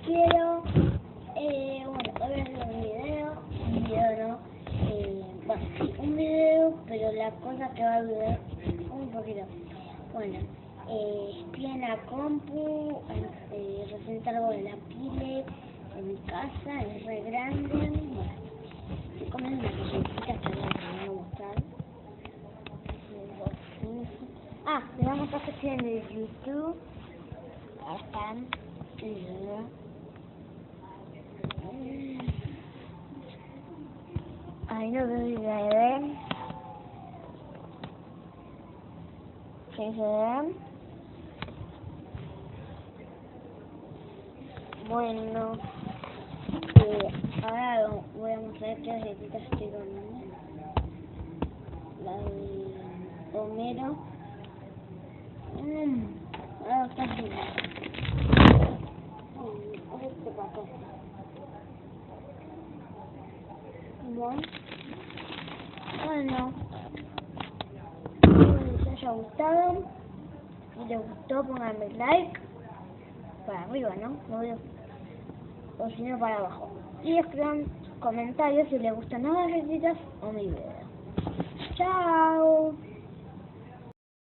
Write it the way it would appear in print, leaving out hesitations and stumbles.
quiero, bueno, voy a hacer un video no, bueno, un video, pero la cosa que va a durar un poquito. Bueno, estoy en la compu, recién salgo de la pile, en mi casa, es re grande, bueno, estoy comiendo unas galletitas que ahora te voy a mostrar. Les vamos a mostrar que estoy en el YouTube. Ahí están. Ahí no veo si se ven. ¿Sí se ven? Bueno, ahora voy a mostrar qué galletitas estoy comiendo. La de Homero. Ahora está así. Este paquete. Bueno, espero que les haya gustado. Si les gustó, pónganme like. Para arriba, ¿no? O si no, para abajo. Y escriban comentarios si les gustan nuevas recetas o mi video. ¡Chao!